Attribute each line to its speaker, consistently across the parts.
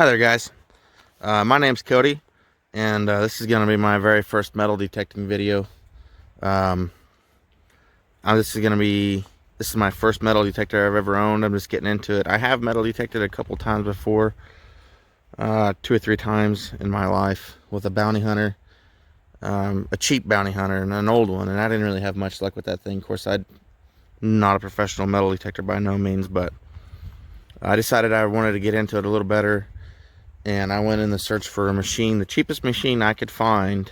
Speaker 1: Hi there, guys. My name's Cody, and this is going to be my very first metal detecting video. Um, this is my first metal detector I've ever owned. I'm just getting into it. I have metal detected a couple times before, 2 or 3 times in my life with a bounty hunter, a cheap bounty hunter, and an old one. And I didn't really have much luck with that thing. Of course, I'm not a professional metal detector by no means, but I decided I wanted to get into it a little better. And I went in the search for a machine, the cheapest machine I could find,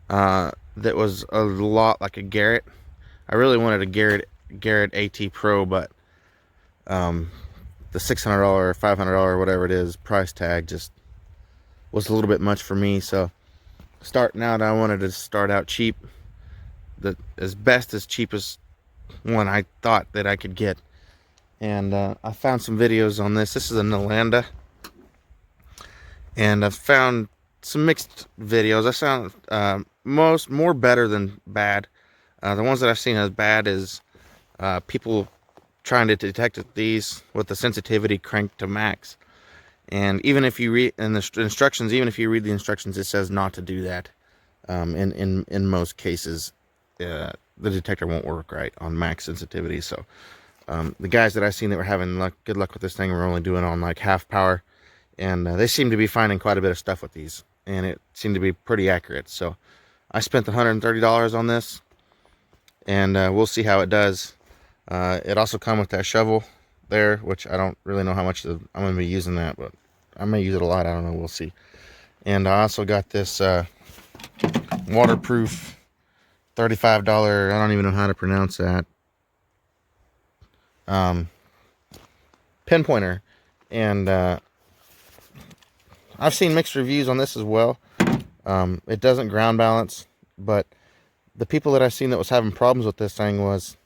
Speaker 1: that was a lot like a Garrett. I really wanted a Garrett AT Pro, but the $600 or $500, whatever it is, price tag just was a little bit much for me. So starting out, I wanted to start out cheap, as cheapest one I thought that I could get. And I found some videos on this. This is a Nalanda. And I've found some mixed videos. I found more better than bad. The ones that I've seen as bad is people trying to detect these with the sensitivity cranked to max. And even if you read in the instructions, the instructions, it says not to do that. In most cases, the detector won't work right on max sensitivity. So the guys that I've seen that were having good luck with this thing were only doing it on like half power. And they seem to be finding quite a bit of stuff with these, and it seemed to be pretty accurate. So I spent $130 on this, and we'll see how it does. It also comes with that shovel there, which I don't really know how much I'm going to be using that, but I may use it a lot. I don't know. We'll see. And I also got this waterproof $35. I don't even know how to pronounce that. Pinpointer, and I've seen mixed reviews on this as well. It doesn't ground balance, but the people that I've seen that was having problems with this thing was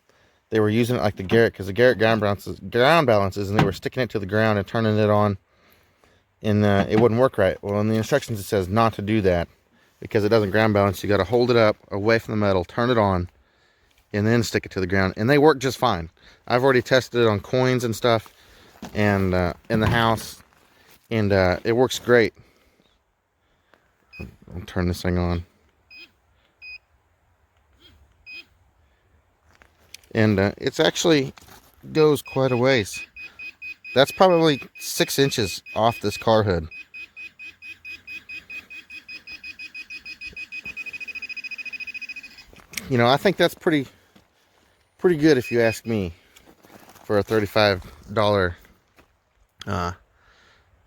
Speaker 1: they were using it like the Garrett, because the Garrett ground balances, and they were sticking it to the ground and turning it on, and it wouldn't work right. Well, in the instructions it says not to do that because it doesn't ground balance. You got to hold it up away from the metal, turn it on, and then stick it to the ground, and they work just fine. I've already tested it on coins and stuff, and in the house, and it works great. I'll turn this thing on. And it's actually goes quite a ways. That's probably 6 inches off this car hood. You know, I think that's pretty good if you ask me, for a $35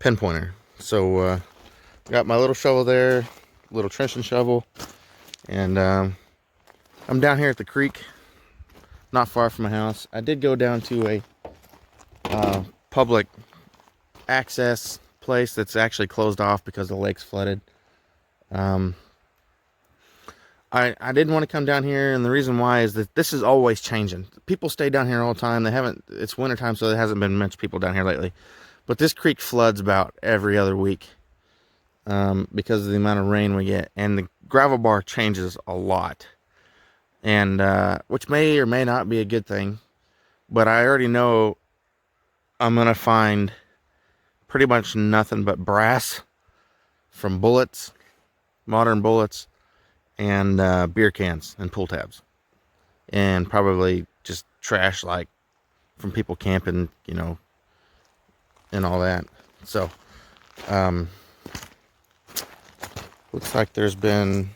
Speaker 1: pinpointer. So got my little shovel there, little trenching shovel, and I'm down here at the creek, not far from my house. I did go down to a public access place that's actually closed off because the lake's flooded. I didn't want to come down here, and the reason why is that this is always changing. People stay down here all the time. It's wintertime, so there hasn't been much people down here lately. But this creek floods about every other week because of the amount of rain we get. And the gravel bar changes a lot, and which may or may not be a good thing. But I already know I'm going to find pretty much nothing but brass from bullets, modern bullets, and beer cans and pull tabs, and probably just trash like from people camping, you know, and all that. So looks like there's been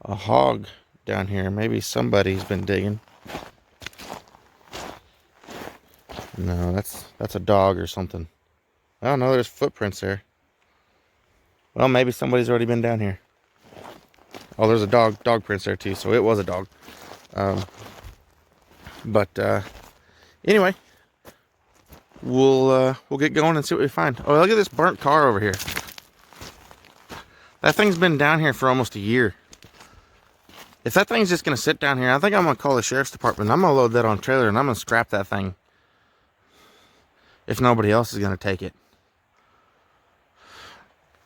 Speaker 1: a hog down here. Maybe somebody's been digging. No, that's a dog or something. Oh no, there's footprints there. Well, maybe somebody's already been down here. Oh, there's a dog prints there too, so it was a dog. But anyway, we'll get going and see what we find. Oh, look at this burnt car over here. That thing's been down here for almost a year. If that thing's just gonna sit down here, I think I'm gonna call the sheriff's department. I'm gonna load that on a trailer and I'm gonna scrap that thing if nobody else is gonna take it.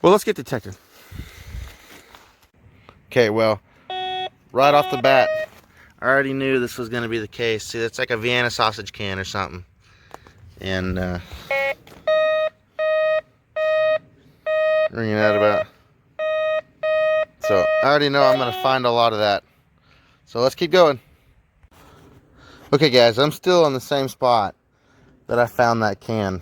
Speaker 1: Well, let's get detected. Okay, well, right off the bat, I already knew this was going to be the case. See, it's like a Vienna sausage can or something. and ringing at about. So I already know I'm going to find a lot of that. So let's keep going. Okay guys, I'm still on the same spot that I found that can.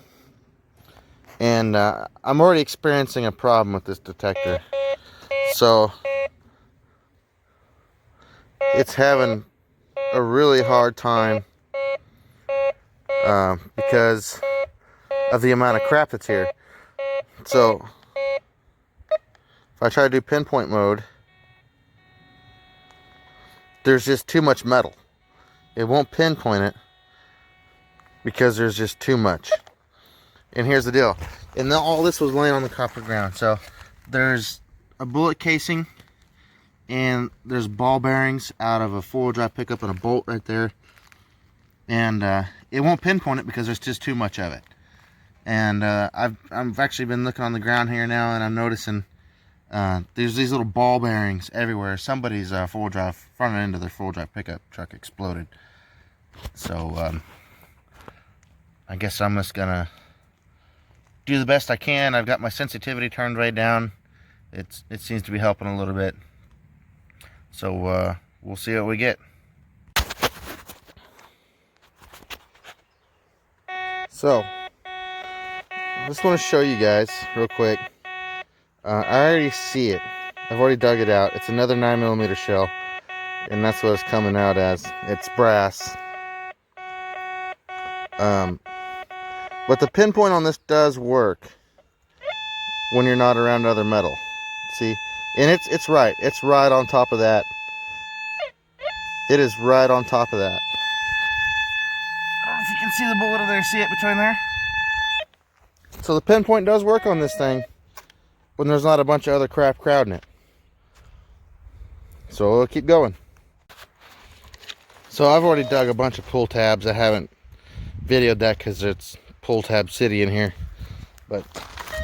Speaker 1: And I'm already experiencing a problem with this detector. So it's having a really hard time because of the amount of crap that's here. So if I try to do pinpoint mode, there's just too much metal. It won't pinpoint it because there's just too much. And here's the deal. And all this was laying on the copper ground. So there's a bullet casing and there's ball bearings out of a four-wheel drive pickup and a bolt right there. And it won't pinpoint it because there's just too much of it. And I've actually been looking on the ground here now, and I'm noticing there's these little ball bearings everywhere. Somebody's four-wheel drive front end of their four-wheel drive pickup truck exploded. So I guess I'm just gonna do the best I can. I've got my sensitivity turned way down. It seems to be helping a little bit. So we'll see what we get. So I just want to show you guys real quick. I already see it. I've already dug it out. It's another 9mm shell, and that's what it's coming out as. It's brass. But the pinpoint on this does work when you're not around other metal. See? And it's right. It's right on top of that. It is right on top of that. I don't know if you can see the bullet over there. See it between there? So the pinpoint does work on this thing when there's not a bunch of other crap crowding it. So we'll keep going. So I've already dug a bunch of pull tabs. I haven't videoed that because it's pull tab city in here. But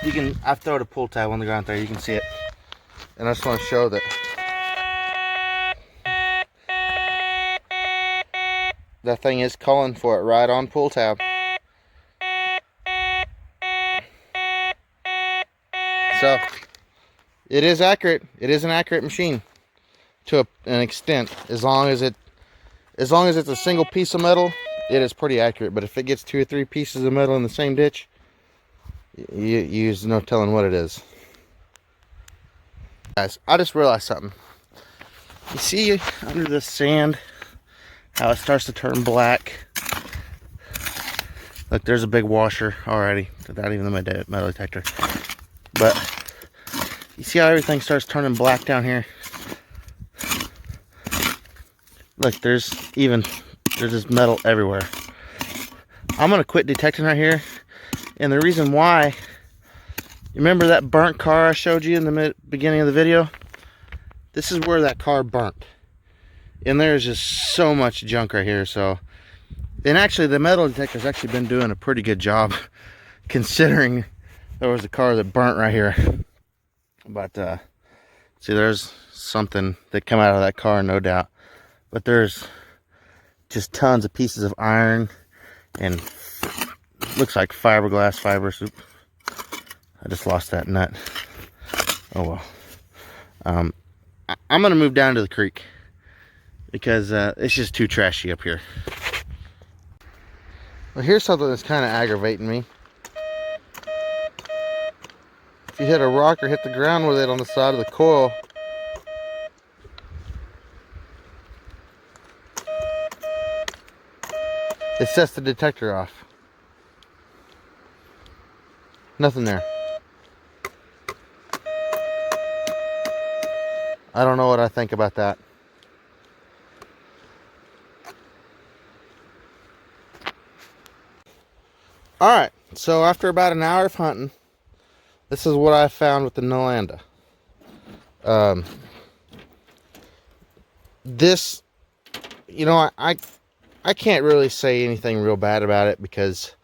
Speaker 1: you can, I've thrown a pull tab on the ground there. You can see it. And I just want to show that that thing is calling for it right on pull tab. So it is accurate. It is an accurate machine to an extent. As long as it's a single piece of metal, it is pretty accurate. But if it gets 2 or 3 pieces of metal in the same ditch, there's no telling what it is. Guys, I just realized something. You see under the sand how it starts to turn black? Look, there's a big washer already without even the metal detector. But you see how everything starts turning black down here? Look, there's just metal everywhere. I'm gonna quit detecting right here. And the reason why, you remember that burnt car I showed you in the beginning of the video? This is where that car burnt. And there's just so much junk right here. So, and actually the metal detector's actually been doing a pretty good job considering there was a car that burnt right here. But see, there's something that came out of that car, no doubt. But there's just tons of pieces of iron and looks like fiberglass fibers. Oops. I just lost that nut. Oh well. I'm gonna move down to the creek because it's just too trashy up here. Well, here's something that's kind of aggravating me. If you hit a rock or hit the ground with it on the side of the coil, it sets the detector off. Nothing there. I don't know what I think about that. Alright, so after about an hour of hunting, this is what I found with the Nalanda. This, you know, I can't really say anything real bad about it because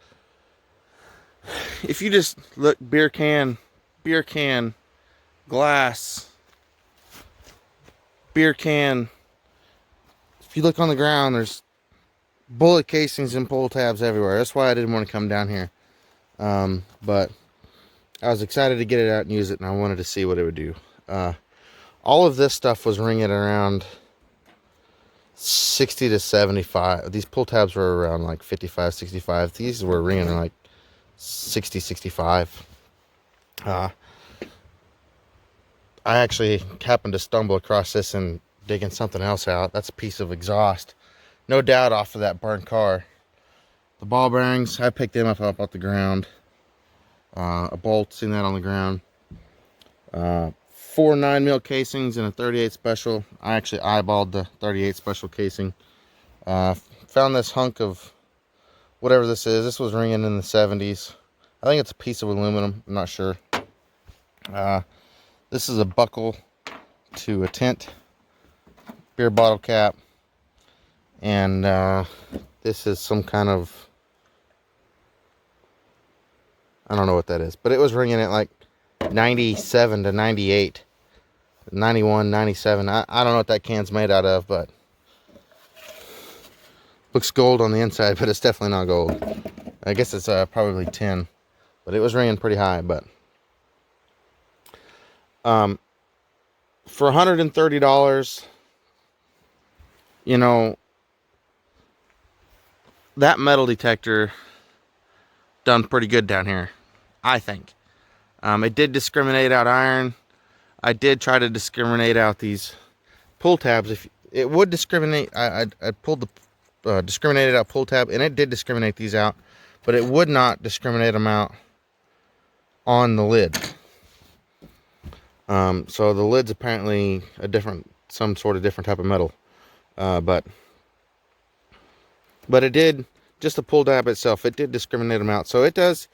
Speaker 1: if you just look, beer can, glass, beer can, if you look on the ground, there's bullet casings and pull tabs everywhere. That's why I didn't want to come down here. But I was excited to get it out and use it, and I wanted to see what it would do. All of this stuff was ringing around 60 to 75. These pull tabs were around like 55, 65. These were ringing like 60, 65. I actually happened to stumble across this and digging something else out. That's a piece of exhaust. No doubt off of that burnt car. The ball bearings, I picked them up off the ground. A bolt, seen that on the ground. 4 9mm casings and a 38 special. I actually eyeballed the 38 special casing. Found this hunk of whatever this is. This was ringing in the 70s. I think it's a piece of aluminum. I'm not sure. This is a buckle to a tent, beer bottle cap, and this is some kind of, I don't know what that is, but it was ringing at like 97 to 98, 91, 97. I don't know what that can's made out of, but looks gold on the inside, but it's definitely not gold. I guess it's probably tin, but it was ringing pretty high. But for $130, you know, that metal detector done pretty good down here, I think. It did discriminate out iron. I did try to discriminate out these pull tabs. If it would discriminate, I pulled the discriminated out pull tab, and it did discriminate these out, but it would not discriminate them out on the lid. So the lid's apparently some sort of different type of metal, but it did, just the pull tab itself, it did discriminate them out. So it does,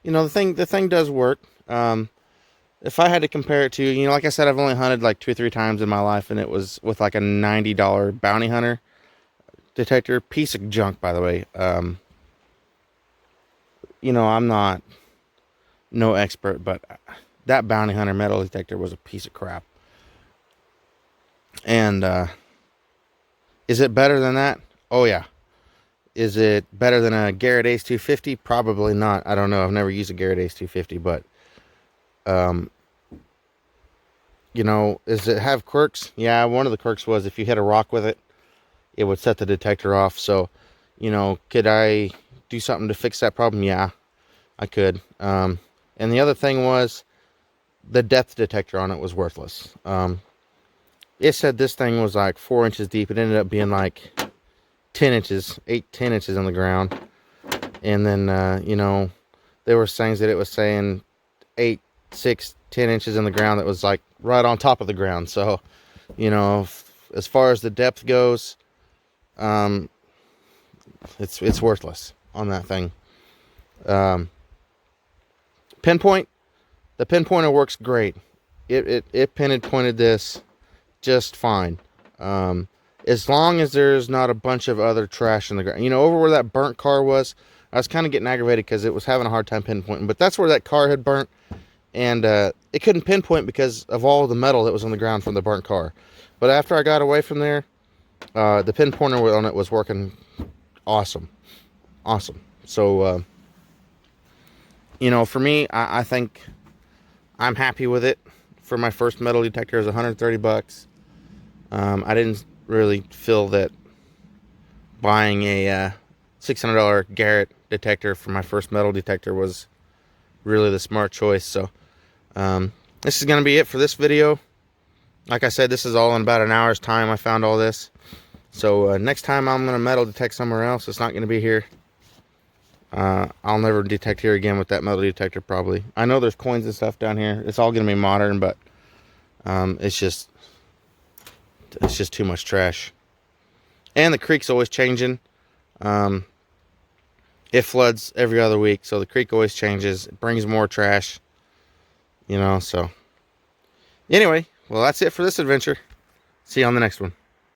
Speaker 1: you know, the thing does work. If I had to compare it to, you know, like I said, I've only hunted like 2 or 3 times in my life, and it was with like a $90 bounty hunter detector. Piece of junk, by the way. You know, I'm not no expert, but that bounty hunter metal detector was a piece of crap. And is it better than that? Oh yeah. Is it better than a Garrett Ace 250? Probably not. I don't know. I've never used a Garrett Ace 250, but you know, does it have quirks? Yeah, one of the quirks was if you hit a rock with it, it would set the detector off. So, you know, could I do something to fix that problem? Yeah, I could. And the other thing was the depth detector on it was worthless. It said this thing was like 4 inches deep. It ended up being like 10 inches, 10 inches on the ground. And then, you know, there were things that it was saying 8, 6, 10 inches in the ground that was like right on top of the ground. So, you know, as far as the depth goes, it's worthless on that thing. Pinpoint, the pinpointer works great. It pinpointed this just fine. As long as there's not a bunch of other trash in the ground. You know, over where that burnt car was, I was kind of getting aggravated because it was having a hard time pinpointing. But that's where that car had burnt, and it couldn't pinpoint because of all the metal that was on the ground from the burnt car. But after I got away from there, the pinpointer on it was working awesome. So, you know, for me, I think I'm happy with it. For my first metal detector, it was $130. I didn't really feel that buying a $600 Garrett detector for my first metal detector was really the smart choice. So this is going to be it for this video. Like I said, this is all in about an hour's time. I found all this. So next time I'm going to metal detect somewhere else, it's not going to be here. I'll never detect here again with that metal detector probably. I know there's coins and stuff down here. It's all going to be modern, but it's just too much trash. And the creek's always changing. It floods every other week, so the creek always changes. It brings more trash, you know. So anyway, well, that's it for this adventure. See you on the next one.